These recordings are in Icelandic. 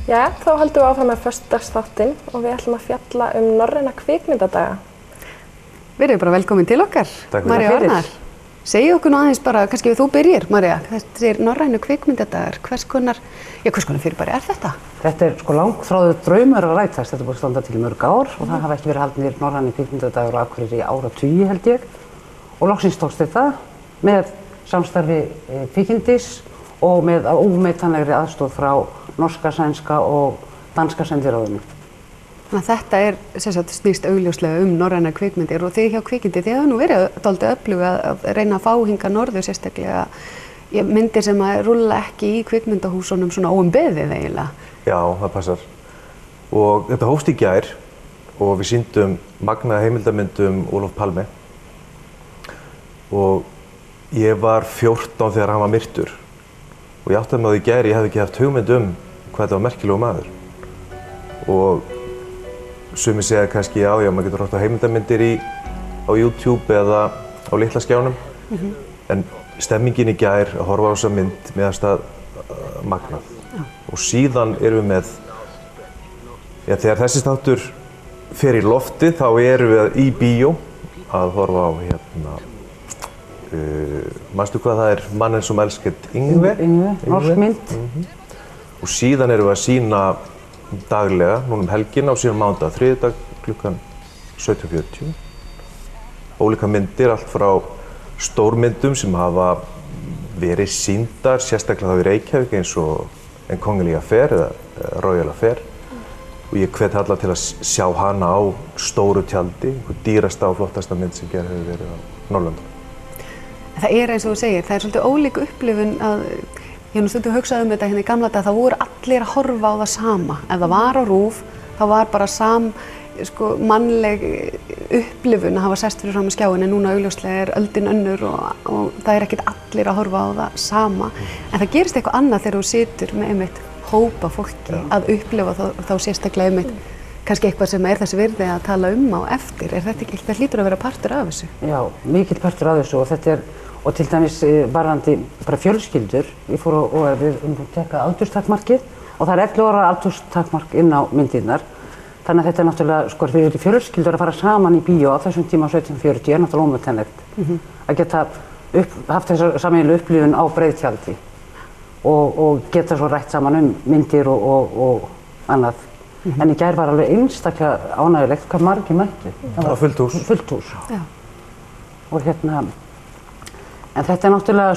Já, þá höldum við áfram með föstudagsþáttinn og við ætlum að fjalla norræna kvikmyndadaga. Verið bara velkomin til okkar, María Arnar. Segðu okkur nú aðeins bara, kannski þú byrjir, María, þessir norrænu kvikmyndadagar, hvers konar fyrirbæri er þetta? Þetta er sko langþráður draumur að rætast, þetta er búið að standa til mörg ár og það hafa ekki verið haldnir norrænu kvikmyndadagar á Akureyri í áratugi held ég. Og loksins tókst þetta með samstarfi Kvikindis og með ómetanlegri aðstoð frá norska, sænska og danska sendiráðinu. Þannig að þetta er snýst augljóslega norrænar kvikmyndir og þið hjá Kvikindi, þið hafa nú verið dálítið öflug að reyna að fá hingað norður sérstaklega myndir sem að rúlla ekki í kvikmyndahúsunum svona óumbeðið eiginlega. Já, það passar. Og þetta hófst í gær og við sýndum magnaða heimildamynd Olof Palme og ég var 14 þegar hann var myrtur og ég áttaði mig á því í gær, ég hefði ekki haft hugmynd hvað þetta var merkilegu maður. Og sumir segja kannski, já, maður getur horft á heimildarmyndir á YouTube eða á litla skjánum. En stemmingin í gær að horfa á þessa mynd meðast að magnað. Og síðan erum við með, þegar þessi þáttur fer í loftið, þá erum við í bíó að horfa á manstu hvað það er Mannen som elsket Yngve? Yngve, norsk mynd. Og síðan erum við að sýna daglega, núna helgina og síðan mánudag, þriðjudag klukkan 17:40. Ólíka myndir, allt frá stórmyndum sem hafa verið sýndar, sérstaklega þá í Reykjavík eins og En kongelig affær eða Royal Affair. Og ég hvet alla til að sjá hana á stóru tjaldi, einhver dýrasta og flottasta mynd sem gerð hefur verið á Norrlöndum. Það er eins og þú segir, það er svolítið ólík upplifun að ég hef nú stundum hugsað þetta hérna í gamla daga, það voru allir að horfa á það sama. Ef það var á RÚV, þá var bara mannleg upplifun að hafa sest fyrir fram á skjáin, en núna augljóslega er öldin önnur og það er ekkert allir að horfa á það sama. En það gerist eitthvað annað þegar þú situr með einmitt hópa fólki að upplifa þá sérstaklega einmitt kannski eitthvað sem er þessi virði að tala á eftir. Er þetta ekki, það hlýtur að vera partur af þessu? Já, mikill partur af þessu og þetta er og til dæmis varðandi bara fjölskyldur, ég fór og við tekka aldurstakmarkið og það er 11 ára aldurstakmark inn á myndirnar. Þannig að þetta er náttúrulega, fyrir fjölskyldur að fara saman í bíó á þessum tíma 17:40 er náttúrulega ómetanlegt. Að geta haft þessa sameiginlegu upplifun á breiðtjaldi og geta svo rætt saman myndir og annað. En í gær var alveg einstaklega ánægjulegt hvað margir mættu. Það var fullt hús. Fullt hús. Já. Og en þetta er náttúrulega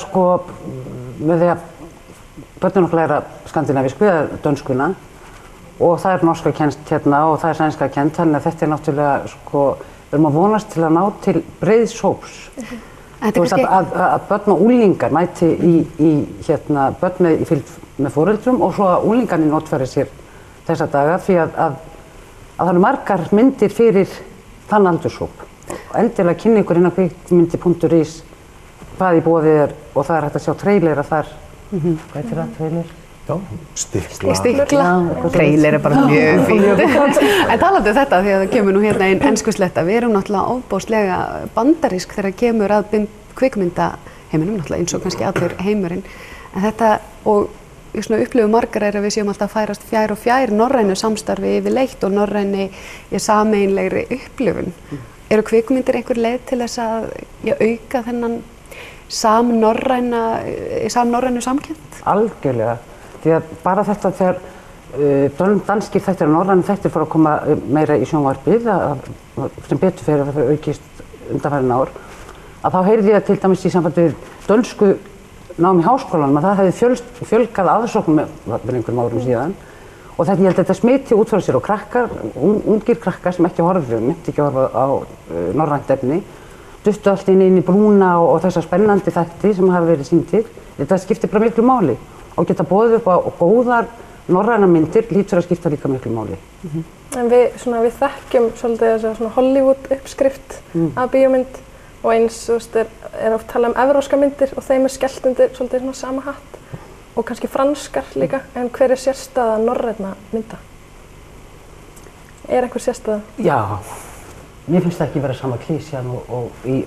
með því að börnin okkar læra skandinavísku eða dönskuna og það er norska kennt hérna og það er sænska kennt, þannig að þetta er náttúrulega við erum að vonast til að ná til breiðs hóps. Þú veist að börn og unglingar mæti börn í fylgd með foreldrum og svo að unglingarnir notfæri sér þessa daga því að það eru margar myndir fyrir þann aldurshóp. Endilega kynni ykkur inn á kvikmyndir.is hvað í boði er og það er hægt að sjá trailera þar. Hvað heitir það, trailer? Já, Stikla. Stikla. Trailer er bara mjög fínt. En talandi þetta því að það kemur nú hérna einn enskusletta, við erum náttúrulega ofboðslega bandarísk þegar kemur að kvikmyndaheiminum, náttúrulega eins og kannski allur heimurinn. En þetta og upplifum margar er að við séum alltaf að færast fjær og fjær norrænu samstarfi yfirleitt og norræni sameiginlegri upplifun. Eru kvikmyndir einhver leið til þess að auka þennan samnorrænu samkennd? Algjörlega. Því að bara þetta þegar danskir þættir og norrænir þættir fóru að koma meira í sjónvarpið, sem betur fyrir að það aukist undanfarin ár, að þá heyrði ég til dæmis í sambandi við dönsku nám í háskólanum að það hefði fjölgað aðsóknum með einhverjum árum síðan og ég held að þetta smiti út frá sér og krakkar, ungir krakkar sem ekki myndi ekki horfa á norrænt efni, duttu allt inn í brúna og þessar spennandi þætti sem hafa verið sýndir. Þetta skiptir bara miklu máli og geta boðið upp á góðar norrænar myndir hlýtur að skipta líka miklu máli. En við þekkjum svolítið þessa Hollywood uppskrift af bíómynd og eins er oft talað evrópska myndir og þeim skellt undir svolítið sama hatt og kannski franskar líka. En hver er sérstæða norrænna mynda? Er einhver sérstæða? Já. Mér finnst það ekki vera sama klísjan og í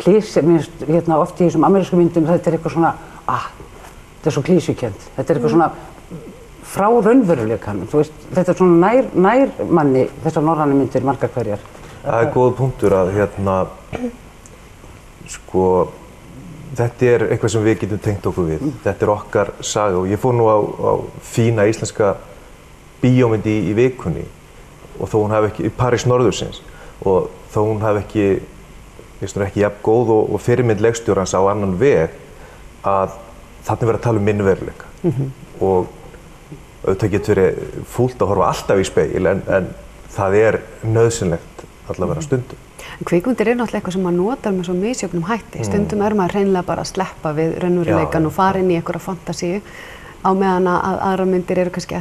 klísjan, mér finnst oft í þessum amerísku myndum þetta er eitthvað svona, þetta er svo klísjukennt. Þetta er eitthvað svona frá raunveruleikanum, þú veist, þetta svona nær manni, þessar norrænu myndir margar hverjar. Það góð punktur að sko, þetta eitthvað sem við getum tengt okkur við. Þetta okkar saga og ég fór nú á fína íslenska bíómynd í vikunni og þó hún hafi ekki, í París norðursins, og þó hún hafi ekki, finnst hún ekki jafn góð og fyrirmynd leikstjórans á annan veg, að þarna verið að tala minn veruleika. Og auðvitað getur verið fúlt að horfa alltaf í spegil en það nauðsynlegt allavega stundum. Kvikmyndir náttúrulega eitthvað sem maður notar með svo misjöfnum hætti. Stundum maður hreinlega bara að sleppa við raunveruleikann og fara inn í einhverja fantasíu á meðan að aðra myndir eru kannski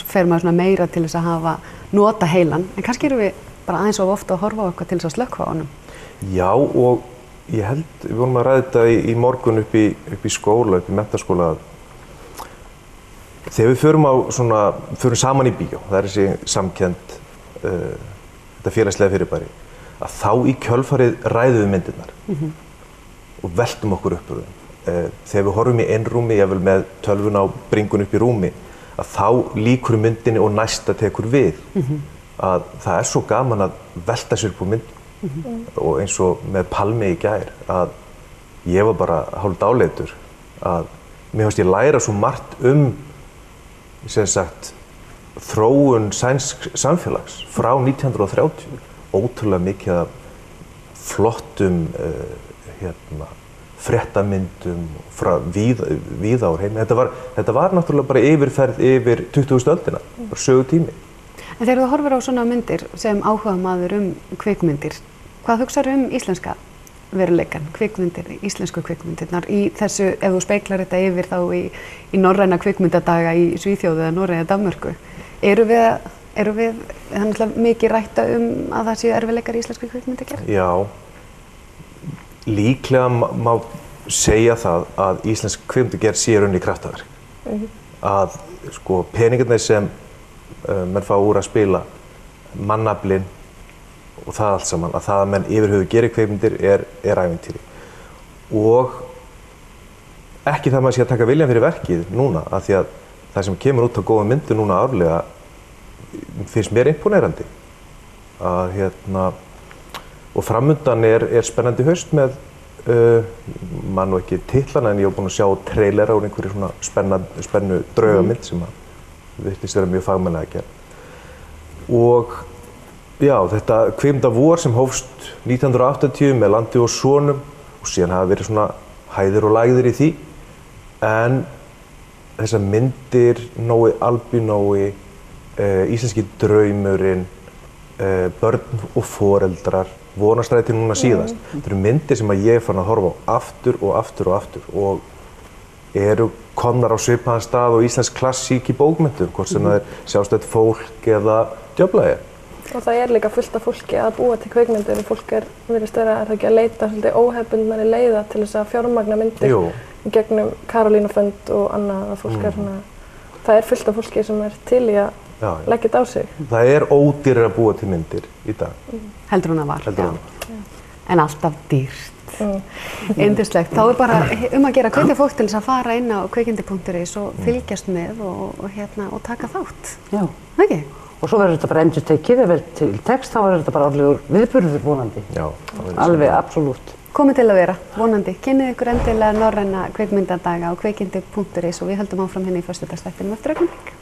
fer maður svona meira til þess að nota heilan. En kannski erum við bara aðeins of ofta að horfa á eitthvað til þess að slökkva á honum. Já, og ég held, við vorum að ræða þetta í morgun upp í skóla, upp í menntaskóla, þegar við förum saman í bíó, það þessi samkennd, þetta félagslega fyrirbæri, að þá í kjölfarið ræðum við myndirnar og veltum okkur upp úr þeim. Þegar við horfum í einrúmi, jafnvel með tölvuna á bringun upp í rúmi, að þá lýkur myndinni og næsta tekur við. Að það svo gaman að velta sér upp úr myndinni. Og eins og með Palmi í gær, að ég var bara hálf dáleitur, að mér fannst ég læra svo margt sem sagt, þróun sænsks samfélags frá 1930. Ótrúlega mikið af flottum fréttamyndum frá víða úr heimi. Þetta var náttúrulega bara yfirferð yfir 20. öldina, bara sögutími. En þegar þú horfir á svona myndir sem áhugamaður kvikmyndir, hvað hugsaðu íslenska veruleikann, kvikmyndir, íslensku kvikmyndirnar í þessu, ef þú speiklar þetta yfir þá í norræna kvikmyndadaga í Svíþjóð eða Noregi eða Danmörku, eru við þannig mikið rætta að það séu erfiðleikar í íslensku kvikmyndagerð? Já, líklega má segja það að íslensk kvikmyndagerð sé raun í kraftaverk. Að sko peningarnir sem menn fá úr að spila, mannaflinn og það allt saman, að það að menn yfirhöfuð gerir kvikmyndir ævintýri. Og ekki það maður sé að taka viljan fyrir verkið núna, af því að það sem kemur út á góða myndir núna árlega finnst mér imponerandi. Og framundan spennandi haust með, man nú ekki titlana, en ég hef búinn að sjá trailera úr einhverju svona spennu draugamynd sem virtist vera mjög fagmannlega gerð. Og já, þetta kvikmyndavor sem hófst 1980 með Landi og sonum og síðan hafa verið svona hæðir og lægðir í því. En þessar myndir, Nói Albínói, Íslenski draumurinn, Börn og foreldrar, Vonarstræti núna síðast. Þetta eru myndir sem ég fann að horfa á aftur og aftur og aftur og eru komnar á svipaðan stað og íslensk klassík í bókmyndum, hvort sem það sjálfstætt fólk eða djöflagi. Og það líka fullt af fólki að búa til kvikmyndir og fólk virðist vera að leita svolítið óhefbundnari leiða til þess að fjármagna myndir í gegnum Karolínufund og annað, að fólk svona, það fullt af fólki sem til í að leggja þetta á sig. Það ódýrara að búa til myndir í dag. Heldur hún að var. En alltaf dýrt. Yndislegt. Þá bara að gera hvetja fólk til þess að fara inn á kvikindi.is og fylgjast með og taka þátt. Já. Ekki? Og svo verður þetta bara endurtekið, ef til text þá verður þetta bara árlegur viðburður vonandi. Já. Alveg, absolutt. Komið til að vera, vonandi. Kynnið ykkur endilega norræna kvikmyndadaga á kvikindi.is og við höldum áfram hérna í föstudagsþættinum eftir augnablik.